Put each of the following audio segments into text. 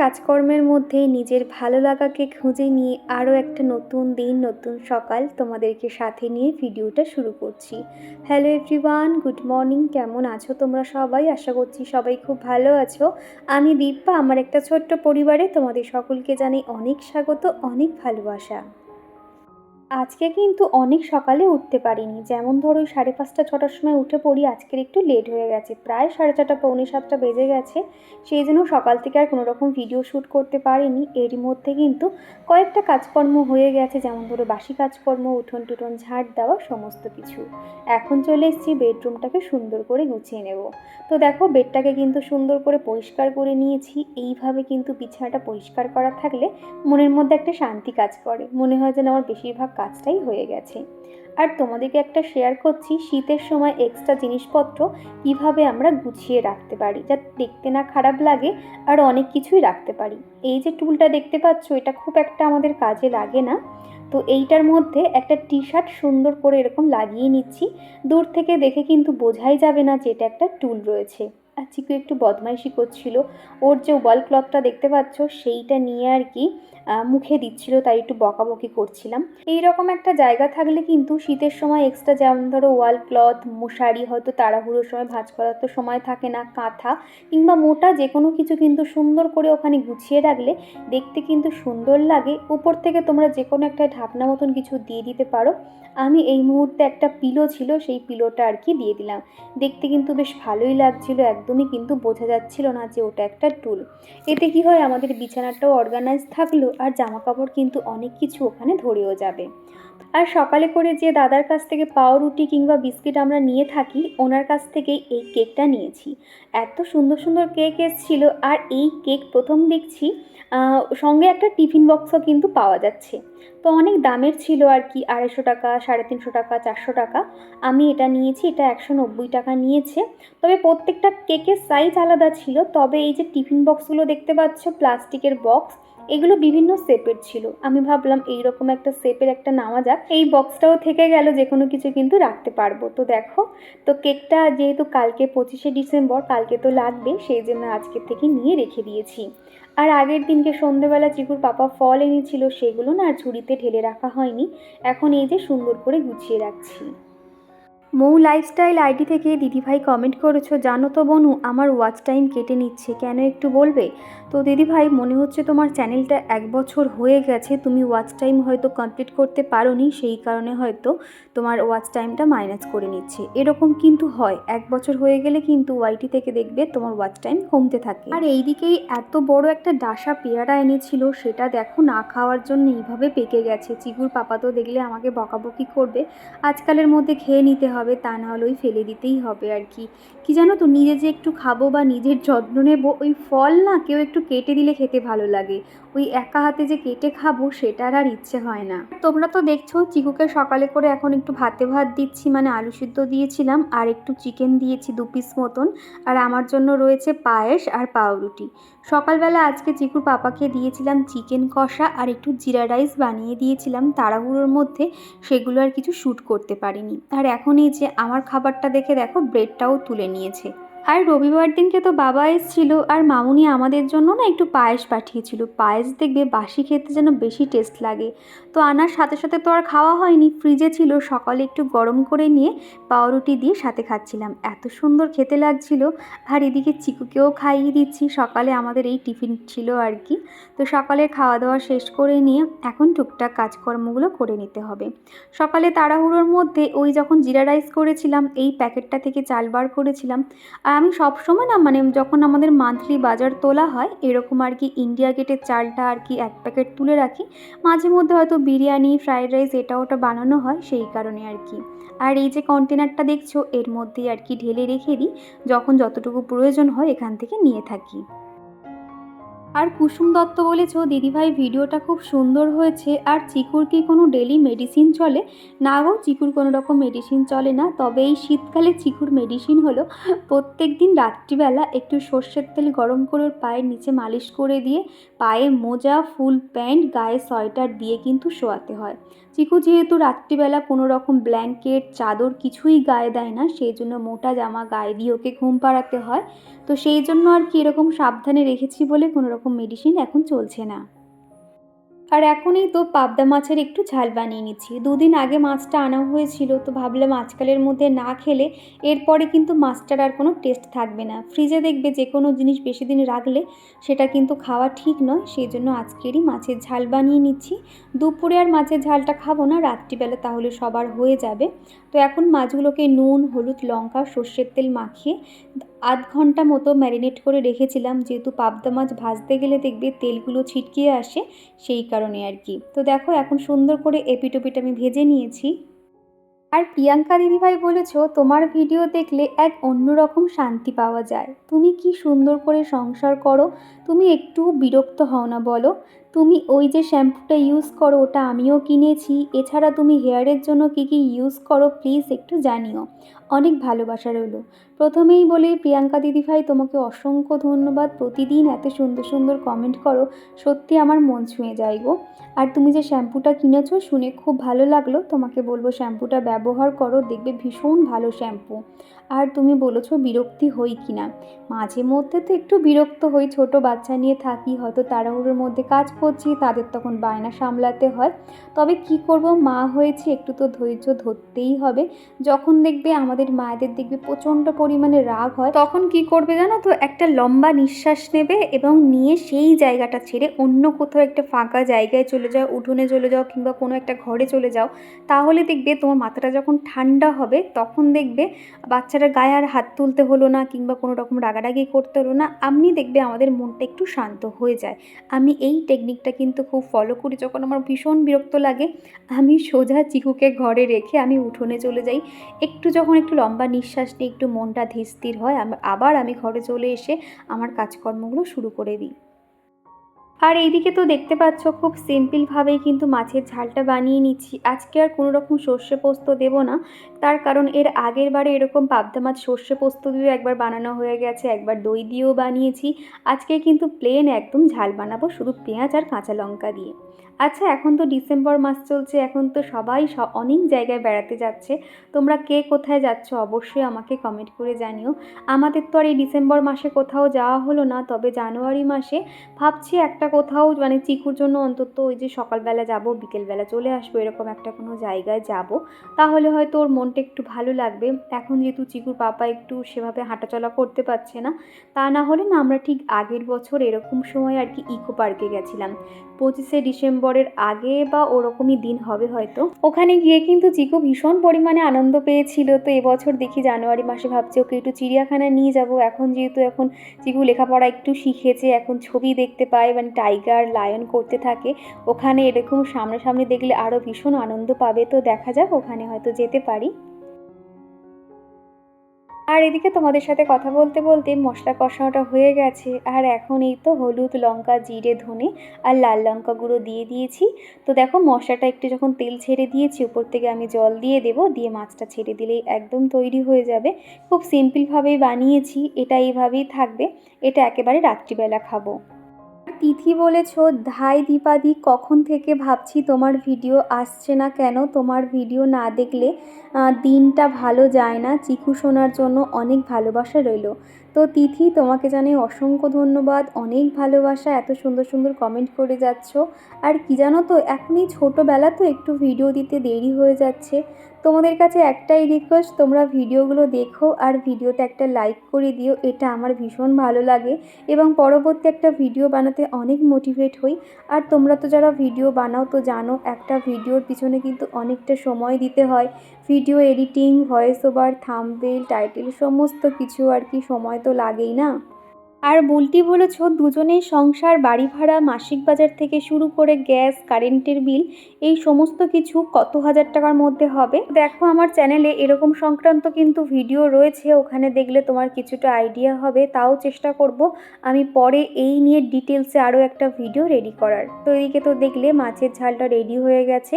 কাজকর্মের মধ্যে নিজের ভালো লাগাকে খুঁজে নিয়ে আরও একটা নতুন দিন, নতুন সকাল তোমাদেরকে সাথে নিয়ে ভিডিওটা শুরু করছি। Hello everyone, good morning. কেমন আছো তোমরা সবাই? আশা করছি সবাই খুব ভালো আছো। আমি দীপা, আমার একটা ছোট্ট পরিবারে তোমাদের সকলকে জানাই অনেক স্বাগত, অনেক ভালোবাসা। আজকে কিন্তু অনেক সকালে উঠতে পারিনি, যেমন ধরো 5:30-6টার সময় উঠে পড়ি। আজকের একটু লেট হয়ে গেছে, প্রায় 6:30 পৌনে 7টা বেজে গেছে। সেই জন্য সকাল থেকে আর কোনো রকম ভিডিও শ্যুট করতে পারিনি। এরই মধ্যে কিন্তু কয়েকটা কাজকর্ম হয়ে গেছে, যেমন ধরো বাসি কাজকর্ম, উঠোন টুঠোন ঝাড় দেওয়া, সমস্ত কিছু। এখন চলে এসেছি বেডরুমটাকে সুন্দর করে গুছিয়ে নেব। তো দেখো, বেডটাকে কিন্তু সুন্দর করে পরিষ্কার করে নিয়েছি। এইভাবে কিন্তু বিছানাটা পরিষ্কার করা থাকলে মনের মধ্যে একটা শান্তি কাজ করে, মনে হয় যেন আমার বেশিরভাগ কাজটাই হয়ে গেছে। আর তোমাদেরকে একটা শেয়ার করছি, শীতের সময় এক্সট্রা জিনিসপত্র কিভাবে আমরা গুছিয়ে রাখতে পারি, যাতে দেখতে না খারাপ লাগে আর অনেক কিছুই রাখতে পারি। এই যে টুলটা দেখতে পাচ্ছ, এটা খুব একটা আমাদের কাজে লাগে না। তো এইটার মধ্যে একটা টি শার্ট সুন্দর করে এরকম লাগিয়ে নিচ্ছি। দূর থেকে দেখে কিন্তু বোঝাই যাবে না যে এটা একটা টুল রয়েছে। আর চিকু একটু বদমাইশি করছিল, ওর যে ওয়াল ক্লথটা দেখতে পাচ্ছ সেইটা নিয়ে আর কি মুখে দিচ্ছিল, তাই একটু বকাবকি করছিলাম। এইরকম একটা জায়গা থাকলে কিন্তু শীতের সময় এক্সট্রা, যেমন ধরো ওয়াল ক্লথ, মশারি, হয়তো তাড়াহুড়োর সময় ভাঁজ করার তো সময় থাকে না, কাঁথা কিংবা মোটা যে কোনো কিছু কিন্তু সুন্দর করে ওখানে গুছিয়ে রাখলে দেখতে কিন্তু সুন্দর লাগে। উপর থেকে তোমরা যে কোনো একটা ঢাকনা মতন কিছু দিয়ে দিতে পারো। আমি এই মুহূর্তে একটা পিলো ছিল, সেই পিলোটা আর কি দিয়ে দিলাম। দেখতে কিন্তু বেশ ভালোই লাগছিল, একদমই কিন্তু বোঝা যাচ্ছিল না যে ওটা একটা টুল। এতে কি হয়, আমাদের বিছানাটাও অর্গানাইজ থাকলো আর জামা কাপড় কিন্তু অনেক কিছু ওখানে ধরেও যাবে। আর সকালে করে যে দাদার কাছ থেকে পাউরুটি কিংবা বিস্কিট আমরা নিয়ে থাকি, ওনার কাছ থেকেই এই কেকটা নিয়েছি। এত সুন্দর সুন্দর কেক এসেছিল। আর এই কেক প্রথম দেখছি সঙ্গে একটা টিফিন বক্সও কিন্তু পাওয়া যাচ্ছে। তো অনেক দামের ছিল আর কি, 250 টাকা, 350 টাকা, 400 টাকা। আমি এটা নিয়েছি, এটা 190 টাকা নিয়েছে। তবে প্রত্যেকটা কেকের সাইজ আলাদা ছিল। তবে এই যে টিফিন বক্সগুলো দেখতে পাচ্ছ, প্লাস্টিকের বক্স, এগুলো বিভিন্ন শেপের ছিল। আমি ভাবলাম এইরকম একটা শেপের একটা নেওয়া যাক, এই বক্সটাও থেকে গেল, যে কোনো কিছু কিন্তু রাখতে পারবো। তো দেখো, তো কেকটা যেহেতু কালকে 25শে ডিসেম্বর, কালকে তো লাগবে, সেই জন্য আজকের থেকে নিয়ে রেখে দিয়েছি। আর আগের দিনকে সন্ধেবেলা চিকুর পাপা ফল এনেছিল, সেগুলো না আর ঝুড়িতে ঢেলে রাখা হয়নি। এখন এই যে সুন্দর করে গুছিয়ে রাখছি। মৌ লাইফস্টাইল আইডি থেকে দিদিভাই কমেন্ট করেছো, জানো তো বনু, আমার ওয়াচ টাইম কেটে নিচ্ছে, কেন একটু বলবে? তো দিদিভাই, মনে হচ্ছে তোমার চ্যানেলটা 1 বছর হয়ে গেছে, তুমি ওয়াচ টাইম হয়তো কমপ্লিট করতে পারোনি, সেই কারণে হয়তো তোমার ওয়াচ টাইমটা মাইনাস করে নিচ্ছে। এরকম কিন্তু হয়, 1 বছর হয়ে গেলে কিন্তু ওয়াইটি থেকে দেখবে তোমার ওয়াচ টাইম কমতে থাকে। আর এইদিকেই এত বড় একটা ডাসা পেয়ারা এনেছিল, সেটা দেখো না খাওয়ার জন্য এইভাবে পেকে গেছে। চিকুর পাপা তো দেখলে আমাকে বকাবকি করবে, আজকালের মধ্যে খেয়ে নিতে হবে, তা না হলে ওই ফেলে দিতেই হবে আর কি। কি জানো তো, নিজে যে একটু খাবো বা নিজের যত্ন নেব, ওই ফল না কেউ একটু কেটে দিলে খেতে ভালো লাগে, ওই একা হাতে যে কেটে খাবো সেটার আর ইচ্ছে হয় না। তোমরা তো দেখছো, চিকুকে সকালে করে এখন একটু ভাতে ভাত দিচ্ছি, মানে আলু সিদ্ধ দিয়েছিলাম আর একটু চিকেন দিয়েছি 2 পিস মতন। আর আমার জন্য রয়েছে পায়েস আর পাউরুটি। সকালবেলা আজকে চিকুর পাপাকে দিয়েছিলাম চিকেন কষা আর একটু জিরা রাইস বানিয়ে দিয়েছিলাম তাড়াহুড়োর মধ্যে, সেগুলো আর কিছু শ্যুট করতে পারিনি। আর এখন এই যে আমার খাবারটা দেখে দেখো, ব্রেডটাও তুলে নিয়েছে। আর রবিবার দিনকে তো বাবা এসেছিল, আর মামুনি আমাদের জন্য না একটু পায়েস পাঠিয়েছিল। পায়েস দেখবে বাসি খেতে যেন বেশি টেস্ট লাগে। তো আনার সাথে সাথে তো আর খাওয়া হয়নি, ফ্রিজে ছিল, সকালে একটু গরম করে নিয়ে পাউরুটি দিয়ে সাথে খাচ্ছিলাম, এত সুন্দর খেতে লাগছিল। আর এদিকে চিকুকেও খাইয়ে দিচ্ছি, সকালে আমাদের এই টিফিন ছিল আর কি। তো সকালের খাওয়া দাওয়া শেষ করে নিয়ে এখন টুকটাক কাজকর্মগুলো করে নিতে হবে। সকালে তাড়াহুড়োর মধ্যে ওই যখন জিরা রাইস করেছিলাম, এই প্যাকেটটা থেকে চাল বার করেছিলাম। আর আমি সবসময় না, মানে যখন আমাদের মান্থলি বাজার তোলা হয়, এরকম আর কি ইন্ডিয়া গেটের চালটা আর কি 1 প্যাকেট তুলে রাখি। মাঝে মধ্যে হয়তো বিরিয়ানি, ফ্রাইড রাইস এটা ওটা বানানো হয়, সেই কারণে আর কি। আর এই যে কন্টেনারটা দেখছো, এর মধ্যেই আর কি ঢেলে রেখে দিই, যখন যতটুকু প্রয়োজন হয় এখান থেকে নিয়ে থাকি। আর কুসুম দত্ত বলেছো, দিদিভাই ভিডিওটা খুব সুন্দর হয়েছে। আর চিকুর কি কোনো ডেলি মেডিসিন চলে? না গো, চিকুর কোনো রকম মেডিসিন চলে না। তবে এই শীতকালে চিকুর মেডিসিন হলো, প্রত্যেক দিন রাত্রিবেলা একটু সর্ষের তেল গরম করে ওর পায়ের নিচে মালিশ করে দিয়ে পায়ে মোজা, ফুল প্যান্ট, গায়ে সোয়েটার দিয়ে কিন্তু শোয়াতে হয়। চিকু যেহেতু রাত্রিবেলা কোনো রকম ব্ল্যাঙ্কেট, চাদর কিছুই গায়ে দেয় না, সেই জন্য মোটা জামা গায়ে দিয়ে ওকে ঘুম পাড়াতে হয়। তো সেই জন্য আর কি এরকম সাবধানে রেখেছি বলে কোনো রকম মেডিসিন এখন চলছে না। আর এখনই তো পাবদা মাছের একটু ঝাল বানিয়ে নিচ্ছি। 2 দিন আগে মাছটা আনা হয়েছিল, তো ভাবলাম আজকালের মধ্যে না খেলে এরপরে কিন্তু মাছটার আর কোনো টেস্ট থাকবে না। ফ্রিজে দেখবে যে কোনো জিনিস বেশি দিন রাখলে সেটা কিন্তু খাওয়া ঠিক নয়, সেই জন্য আজকেরই মাছের ঝাল বানিয়ে নিচ্ছি। দুপুরে আর মাছের ঝালটা খাবো না, রাত্রিবেলা তাহলে সবার হয়ে যাবে। তো এখন মাছগুলোকে নুন, হলুদ, লঙ্কা, সর্ষের তেল মাখিয়ে আধ ঘন্টা মতো ম্যারিনেট করে রেখেছিলাম, যেহেতু পাবদা মাছ ভাজতে গেলে দেখবে তেলগুলো ছিটকে আসে, সেই কারণে আর কি। তো দেখো এখন সুন্দর করে এপিট ওপিট আমি ভেজে নিয়েছি। আর প্রিয়াঙ্কা দিদিভাই বলেছ তোমার ভিডিও দেখলে এক অন্যরকম শান্তি পাওয়া যায়, তুমি কি সুন্দর করে সংসার করো, তুমি একটু বিরক্ত হও না বলো। তুমি ওই যে শ্যাম্পুটা ইউজ করো ওটা আমিও কিনেছি, এছাড়া তুমি হেয়ারের জন্য কি কি ইউজ করো প্লিজ একটু জানিও। অনেক ভালোবাসা রইল। প্রথমেই বলি প্রিয়াঙ্কা দিদিভাই তোমাকে অসংখ্য ধন্যবাদ, প্রতিদিন এত সুন্দর সুন্দর কমেন্ট করো, সত্যি আমার মন ছুঁয়ে যায় গো। আর তুমি যে শ্যাম্পুটা কিনেছো শুনে খুব ভালো লাগলো, তোমাকে বলবো শ্যাম্পুটা ব্যবহার করো, দেখবে ভীষণ ভালো শ্যাম্পু। আর তুমি বলেছো বিরক্তি হই কি না, মাঝে মধ্যে তো একটু বিরক্ত হই, ছোট বাচ্চা নিয়ে থাকি, হয়তো তাড়াহুড়োর মধ্যে কাজ করছি, তাদের তখন বায়না সামলাতে হয়। তবে কি করব, মা হয়েছে, একটু তো ধৈর্য ধরতেই হবে। যখন দেখবে আমাদের মায়েদের দেখবে প্রচণ্ড পরিমাণে রাগ হয়, তখন কি করবে জানো তো, একটা লম্বা নিঃশ্বাস নেবে এবং নিয়ে সেই জায়গাটা ছেড়ে অন্য কোথাও একটা ফাঁকা জায়গায় চলে যাও, উঠোনে চলে যাও কিংবা কোনো একটা ঘরে চলে যাও। তাহলে দেখবে তোমার মাথাটা যখন ঠান্ডা হবে তখন দেখবে বাচ্চাটার গায়ে আর হাত তুলতে হলো না কিংবা কোনো রকম রাগারাগি করতে হলো না, আপনি দেখবে আমাদের মনটা একটু শান্ত হয়ে যায়। আমি এই টেকনিকটা কিন্তু খুব ফলো করি, যখন আমার ভীষণ বিরক্ত লাগে আমি সোজা চিকুকে ঘরে রেখে আমি উঠোনে চলে যাই, একটু যখন একটু লম্বা নিঃশ্বাস নিয়ে একটু মনটা ধীর স্থির হয়, আবার আমি ঘরে চলে এসে আমার কাজকর্মগুলো শুরু করে দিই। আর এইদিকে তো দেখতে পাচ্ছ খুব সিম্পলভাবেই কিন্তু মাছের ঝালটা বানিয়ে নিচ্ছি। আজকে আর কোনো রকম সর্ষে পোস্ত দেবো না, তার কারণ এর আগের বারে এরকম পাবদা মাছ সর্ষে পোস্ত দিয়েও একবার বানানো হয়ে গেছে, একবার দই দিয়েও বানিয়েছি। আজকে কিন্তু প্লেন একদম ঝাল বানাবো, শুধু পেঁয়াজ আর কাঁচা লঙ্কা দিয়ে। আচ্ছা, এখন তো ডিসেম্বর মাস চলছে, এখন তো সবাই অনেক জায়গায় বেড়াতে যাচ্ছে। তোমরা কে কোথায় যাচ্ছ অবশ্যই আমাকে কমেন্ট করে জানিও। আমাদের তো আর এই ডিসেম্বর মাসে কোথাও যাওয়া হলো না, তবে জানুয়ারি মাসে ভাবছি একটা কোথাও মানে চিকুর জন্য অন্তত ওই যে সকালবেলা যাব বিকেলবেলা চলে আসবো এরকম একটা কোনো জায়গায় যাব, তাহলে হয়তো ওর মনটা একটু ভালো লাগবে। এখন যেহেতু চিকুর পাপা একটু সেভাবে হাঁটাচলা করতে পারছে না, তা না হলে না আমরা ঠিক আগের বছর এরকম সময় আর কি ইকো পার্কে গেছিলাম, 25শে ডিসেম্বরের আগে বা ওরকমই দিন হবে হয়তো। ওখানে গিয়ে কিন্তু চিকু ভীষণ পরিমাণে আনন্দ পেয়েছিল। তো এবছর দেখি জানুয়ারি মাসে ভাবছি ওকে একটু চিড়িয়াখানায় নিয়ে যাব, এখন যেহেতু এখন চিকু লেখাপড়া একটু শিখেছে, এখন ছবি দেখতে পায় মানে টাইগার লায়ন করতে থাকে, ওখানে এরকম সামনাসামনি দেখলে আরও ভীষণ আনন্দ পাবে। তো দেখা যাক, ওখানে হয়তো যেতে পারি। আর এদিকে তোমাদের সাথে কথা বলতে বলতে মশলা কষানোটা হয়ে গেছে, আর এখন এই তো হলুদ, লঙ্কা, জিরে, ধনে আর লাল লঙ্কা গুঁড়ো দিয়ে দিয়েছি। তো দেখো মশলাটা একটু যখন তেল ছেড়ে দিয়েছি, উপর থেকে আমি জল দিয়ে দেবো, দিয়ে মাছটা ছেড়ে দিলেই একদম তৈরি হয়ে যাবে। খুব সিম্পলভাবেই বানিয়েছি, এটা এইভাবেই থাকবে, এটা একেবারে রাত্রিবেলা খাবো। তিথি বলেছ, ধাই দীপাদি কখন থেকে ভাবছি তোমার ভিডিও আসছে না কেন, তোমার ভিডিও না দেখলে দিনটা ভালো যায় না, চিকু শোনার জন্য অনেক ভালোবাসা রইল। তো তিথি তোমাকে জানাই অসংখ্য ধন্যবাদ, অনেক ভালোবাসা, এত সুন্দর সুন্দর কমেন্ট করে যাচ্ছ। আর কি জানো তো, এখনই ছোটোবেলা তো একটু ভিডিও দিতে দেরি হয়ে যাচ্ছে, তোমাদের কাছে একটাই রিকোয়েস্ট, তোমরা ভিডিওগুলো দেখো আর ভিডিওতে একটা লাইক করে দিও, এটা আমার ভীষণ ভালো লাগে এবং পরবর্তী একটা ভিডিও বানাতে অনেক মোটিভেট হই। আর তোমরা তো যারা ভিডিও বানাও তো জানো, একটা ভিডিওর পিছনে কিন্তু অনেকটা সময় দিতে হয়, video editing, voice over, thumbnail, title সমস্ত কিছু আর কি, সময় তো লাগেই না। আর বুলটি বলেছ দুজনেই সংসার, বাড়ি ভাড়া, মাসিক বাজার থেকে শুরু করে গ্যাস, কারেন্টের বিল, এই সমস্ত কিছু কত হাজার টাকার মধ্যে হবে। দেখো আমার চ্যানেলে এরকম সংক্রান্ত কিন্তু ভিডিও রয়েছে, ওখানে দেখলে তোমার কিছুটা আইডিয়া হবে, তাও চেষ্টা করব আমি পরে এই নিয়ে ডিটেলসে আরও একটা ভিডিও রেডি করার। তো এদিকে তো দেখলে মাছের ঝালটা রেডি হয়ে গেছে,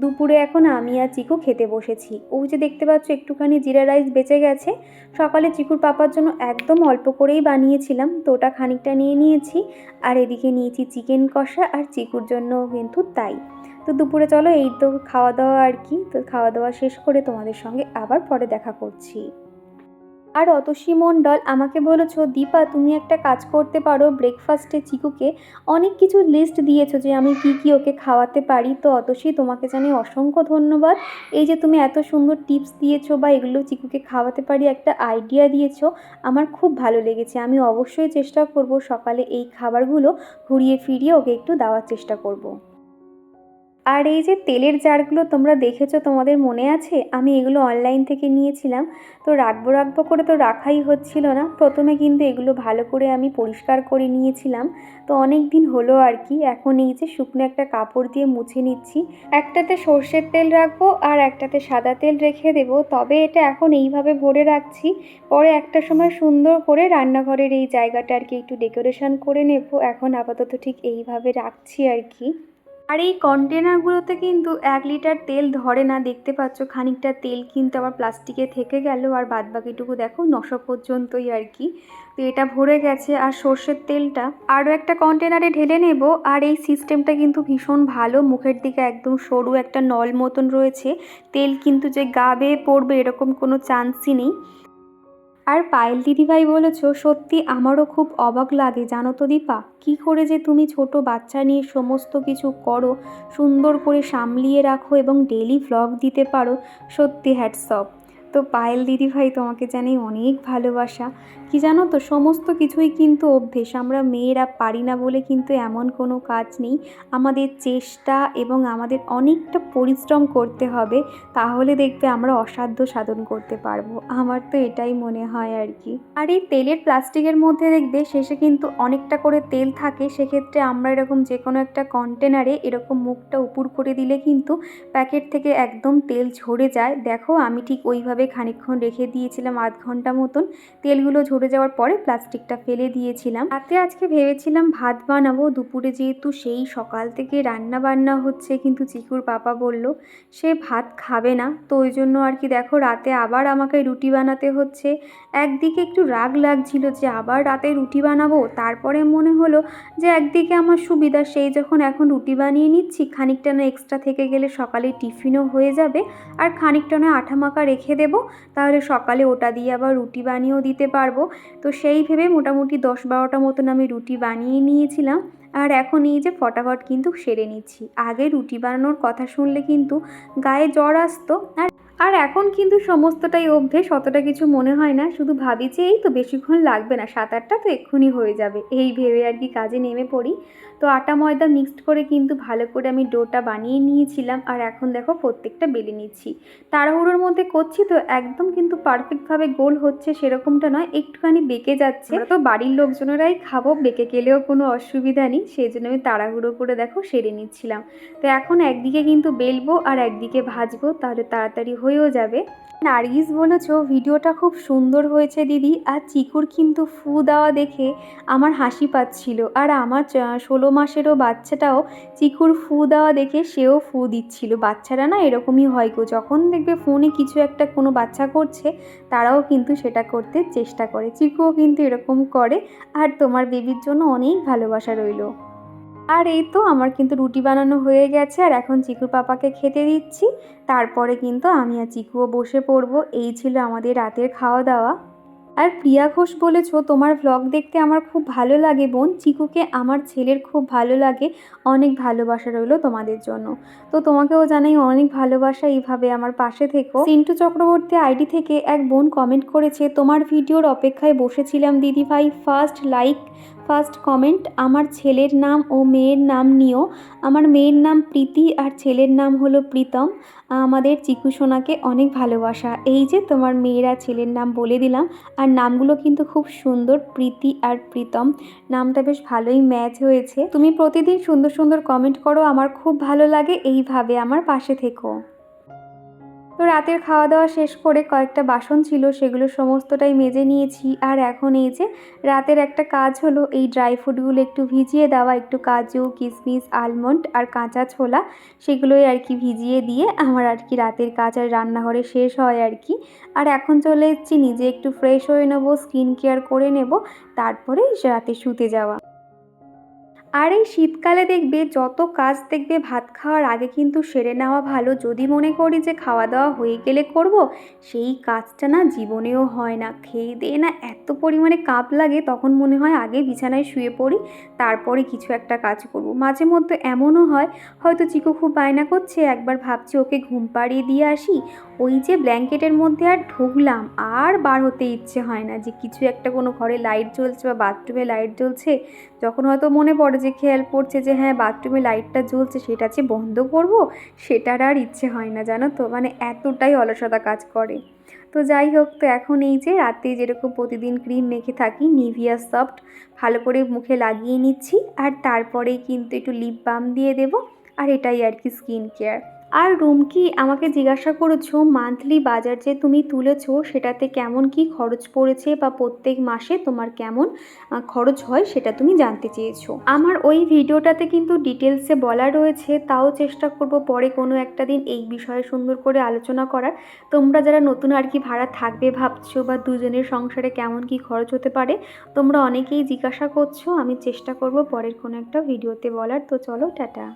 দুপুরে এখন আমি আর চিকু খেতে বসেছি। ওই যে দেখতে পাচ্ছ একটুখানি জিরা রাইস বেঁচে গেছে, সকালে চিকুর পাপার জন্য একদম অল্প করেই বানিয়েছিলাম, তো ওটা খানিকটা নিয়ে নিয়েছি। আর এদিকে নিয়েছি চিকেন কষা, আর চিকুর জন্য কিন্তু তাই। তো দুপুরে চলো এই তো খাওয়া দাওয়া আর কি, তো খাওয়া দাওয়া শেষ করে তোমাদের সঙ্গে আবার পরে দেখা করছি। আর অতসী মণ্ডল আমাকে বলেছো, দীপা তুমি একটা কাজ করতে পারো, ব্রেকফাস্টে চিকুকে অনেক কিছু লিস্ট দিয়েছো যে আমি কি কি ওকে খাওয়াতে পারি। তো অতসী তোমাকে জানাই অসংখ্য ধন্যবাদ। এই যে তুমি এত সুন্দর টিপস দিয়েছো বা এগুলো চিকুকে খাওয়াতে পারি একটা আইডিয়া দিয়েছো, আমার খুব ভালো লেগেছে। আমি অবশ্যই চেষ্টা করব সকালে এই খাবারগুলো ঘুরিয়ে ফিরিয়ে ওকে একটু দেওয়ার চেষ্টা করব। আর এই যে তেলের জারগুলো তোমরা দেখেছো, তোমাদের মনে আছে আমি এগুলো অনলাইন থেকে নিয়েছিলাম। তো রাখবো রাখবো করে তো রাখাই হচ্ছিল না। প্রথমে কিন্তু এগুলো ভালো করে আমি পরিষ্কার করে নিয়েছিলাম। তো অনেক দিন হলো আর কি। এখন এই যে শুকনো একটা কাপড় দিয়ে মুছে নিচ্ছি। একটাতে সর্ষের তেল রাখবো আর একটাতে সাদা তেল রেখে দেবো। তবে এটা এখন এইভাবে ভরে রাখছি, পরে একটা সময় সুন্দর করে রান্নাঘরের এই জায়গাটা আর কি একটু ডেকোরেশন করে নেব। এখন আপাতত ঠিক এইভাবে রাখছি আর কি। আর এই কন্টেনারগুলোতে কিন্তু 1 লিটার তেল ধরে না, দেখতে পাচ্ছ খানিকটা তেল কিন্তু আবার প্লাস্টিকে থেকে গেল, আর বাদবাকিটুকু দেখো 900 পর্যন্তই আর কি। তো এটা ভরে গেছে। আর সর্ষের তেলটা আরও একটা কন্টেনারে ঢেলে নেব। আর এই সিস্টেমটা কিন্তু ভীষণ ভালো, মুখের দিকে একদম সরু একটা নল মতন রয়েছে, তেল কিন্তু যে গা বেয়ে পড়বে এরকম কোনো চান্সই নেই। আর পায়েল দিদিভাই বলেছো, সত্যি আমারও খুব অবাক লাগে জানো তো দীপা, কী করে যে তুমি ছোট বাচ্চা নিয়ে সমস্ত কিছু করো, সুন্দর করে সামলিয়ে রাখো এবং ডেলি ভ্লগ দিতে পারো, সত্যি হ্যাটস অফ। তো পায়েল দিদিভাই তোমাকে জানাই অনেক ভালোবাসা। কি জানো তো, সমস্ত কিছুই কিন্তু অভ্যেস, আমরা মেয়েরা পারি না বলে কিন্তু এমন কোনো কাজ নেই। আমাদের চেষ্টা এবং আমাদের অনেকটা পরিশ্রম করতে হবে, তাহলে দেখবে আমরা অসাধ্য সাধন করতে পারবো। আমার তো এটাই মনে হয় আর কি। আর এই তেলের প্লাস্টিকের মধ্যে দেখবে শেষে কিন্তু অনেকটা করে তেল থাকে, সেক্ষেত্রে আমরা এরকম যে কোনো একটা কন্টেনারে এরকম মুখটা উপর করে দিলে কিন্তু প্যাকেট থেকে একদম তেল ঝরে যায়। দেখো আমি ঠিক ওইভাবে খানিকক্ষণ রেখে দিয়েছিলাম, আধ ঘন্টা মতন। তেলগুলো ঝরে যাওয়ার পরে প্লাস্টিকটা ফেলে দিয়েছিলাম। রাতে আজকে ভেবেছিলাম ভাত বানাবো, দুপুরে যেহেতু সেই সকাল থেকে রান্না বান্না হচ্ছে, কিন্তু চিকুর পাপা বলল সে ভাত খাবে না। তো ওই জন্য আর কি দেখো রাতে আবার আমাকে রুটি বানাতে হচ্ছে। একদিকে একটু রাগ লাগছিল যে আবার রাতে রুটি বানাবো, তারপরে মনে হলো যে একদিকে আমার সুবিধা, সেই যখন এখন রুটি বানিয়ে নিচ্ছি, খানিকটা না এক্সট্রা থেকে গেলে সকালে টিফিনও হয়ে যাবে, আর খানিকটা না আঠা মাখা রেখে দেবো, তাহলে সকালে ওটা দিয়ে আবার রুটি বানিয়েও দিতে পারবো। তো সেই ভেবে মোটামুটি 10-12টা মতন আমি রুটি বানিয়ে নিয়েছিলাম। আর এখন এই যে ফটাফট কিন্তু সেরে নিচ্ছি। আগে রুটি বানানোর কথা শুনলে কিন্তু গায়ে জ্বর আসতো, আর এখন কিন্তু সমস্তটাই অভ্যেস, অতটা কিছু মনে হয় না। শুধু ভাবি যে এই তো বেশিক্ষণ লাগবে না, 7-8টা তো এক্ষুনি হয়ে যাবে, এই ভেবে আর কি কাজে নেমে পড়ি। তো আটা ময়দা মিক্সড করে কিন্তু ভালো করে আমি ডোটা বানিয়ে নিয়েছিলাম। আর এখন দেখো প্রত্যেকটা বেলে নিচ্ছি। তাড়াহুড়োর মধ্যে করছি তো একদম কিন্তু পারফেক্টভাবে গোল হচ্ছে সেরকমটা নয়, একটুখানি বেঁকে যাচ্ছে। আমরা তো বাড়ির লোকজনেরাই খাবো, বেঁকে গেলেও কোনো অসুবিধা নেই, সেই জন্য আমি তাড়াহুড়ো করে দেখো সেরে নিচ্ছিলাম। তো এখন একদিকে কিন্তু বেলবো আর একদিকে ভাজবো, তাহলে তাড়াতাড়ি হয়েও যাবে। নার্গিস বলেছো ভিডিওটা খুব সুন্দর হয়েছে দিদি। আর চিকুর কিন্তু ফু দেওয়া দেখে আমার হাসি পাচ্ছিল। আর আমার 16 মাসেরও বাচ্চাটাও চিকুর ফু দেওয়া দেখে সেও ফু দিচ্ছিল। বাচ্চারা না এরকমই হয় গো, যখন দেখবে ফোনে কিছু একটা কোনো বাচ্চা করছে, তারাও কিন্তু সেটা করতে চেষ্টা করে। চিকুও কিন্তু এরকম করে। আর তোমার বেবির জন্য অনেক ভালোবাসা রইল। আর এই তো আমার কিন্তু রুটি বানানো হয়ে গেছে, আর এখন চিকুর পাপাকে খেতে দিচ্ছি। তারপরে কিন্তু আমি আর চিকুও বসে পড়বো। এই ছিল আমাদের রাতের খাওয়া দাওয়া। আর প্রিয়া ঘোষ বলেছো, তোমার ভ্লগ দেখতে আমার খুব ভালো লাগে বোন, চিকুকে আমার ছেলের খুব ভালো লাগে, অনেক ভালোবাসা রইলো তোমাদের জন্য। তো তোমাকেও জানাই অনেক ভালোবাসা, এইভাবে আমার পাশে থেকো। সিন্টু চক্রবর্তী আইডি থেকে এক বোন কমেন্ট করেছে, তোমার ভিডিওর অপেক্ষায় বসেছিলাম দিদি ভাই, ফার্স্ট লাইক ফার্স্ট কমেন্ট, আমার ছেলের নাম ও মেয়ের নাম নিও। আমার মেয়ের নাম প্রীতি আর ছেলের নাম হলো প্রীতম। আমাদের চিকু সোনাকে অনেক ভালোবাসা। এই যে তোমার মেয়েরা ছেলের নাম বলে দিলাম। আর নামগুলো কিন্তু খুব সুন্দর, প্রীতি আর প্রীতম, নামটা বেশ ভালোই ম্যাচ হয়েছে। তুমি প্রতিদিন সুন্দর সুন্দর কমেন্ট করো, আমার খুব ভালো লাগে, এইভাবে আমার পাশে থেকো। তো রাতের খাওয়া দাওয়া শেষ করে কয়েকটা বাসন ছিল, সেগুলো সমস্তটাই মেজে নিয়েছি। আর এখন এই যে রাতের একটা কাজ হলো, এই ড্রাই ফ্রুটগুলো একটু ভিজিয়ে দেওয়া, একটু কাজু কিশমিশ আলমন্ড আর কাঁচা ছোলা, সেগুলোই আর কি ভিজিয়ে দিয়ে আমার আর কি রাতের কাজ আর রান্নাঘরে শেষ হয় আর কি। আর এখন চলে এসেছি নিজে একটু ফ্রেশ হয়ে নেবো, স্কিন কেয়ার করে নেব, তারপরে রাতে শুতে যাওয়া। আর এই শীতকালে দেখবে যত কাজ দেখবে ভাত খাওয়ার আগে কিন্তু সেরে নেওয়া ভালো। যদি মনে করি যে খাওয়া দাওয়া হয়ে গেলে করব, সেই কাজটা না জীবনেও হয় না। খেয়ে দিয়ে না এত পরিমাণে কাঁপ লাগে, তখন মনে হয় আগে বিছানায় শুয়ে পড়ি, তারপরে কিছু একটা কাজ করব। মাঝে মধ্যে এমনও হয়, হয়তো চিকু খুব বায়না করছে, একবার ভাবছি ওকে ঘুম পাড়িয়ে দিয়ে আসি, ওই যে ব্ল্যাঙ্কেটের মধ্যে আর ঢুকলাম, আর বার হতে ইচ্ছে হয় না যে কিছু একটা কোনো ঘরে লাইট জ্বলছে বা বাথরুমে লাইট জ্বলছে। যখন হয়তো মনে পড়ে যে খেয়াল পড়ছে যে হ্যাঁ বাথরুমে লাইটটা জ্বলছে, সেটা যে বন্ধ করব, সেটার আর ইচ্ছে হয় না, জানো তো, মানে এতটাই অলসতা কাজ করে। তো যাই হোক, তো এখন এই যে রাতে যেরকম প্রতিদিন ক্রিম মেখে থাকি নিভিয়া সফট, ভালো করে মুখে লাগিয়ে নিচ্ছি, আর তারপরেই কিন্তু একটু লিপ বাম দিয়ে দেবো। আর এটাই আর কি স্কিন কেয়ার। আর রুমকি, আমাকে জিজ্ঞাসা করেছো মান্থলি বাজার যে তুমি তুলেছো সেটাতে কেমন কি খরচ পড়েছে, বা প্রত্যেক মাসে তোমার কেমন খরচ হয় সেটা তুমি জানতে চেয়েছো। আমার ওই ভিডিওটাতে কিন্তু ডিটেলসে বলা রয়েছে, তাও চেষ্টা করব পরে কোনো একটা দিন এই বিষয়ে সুন্দর করে আলোচনা করার। তোমরা যারা নতুন আর কি ভাড়া থাকবে ভাবছো, বা দুজনের সংসারে কেমন কি খরচ হতে পারে, তোমরা অনেকেই জিজ্ঞাসা করছো, আমি চেষ্টা করব পরের কোনো একটা ভিডিওতে বলার। তো চলো, টাটা।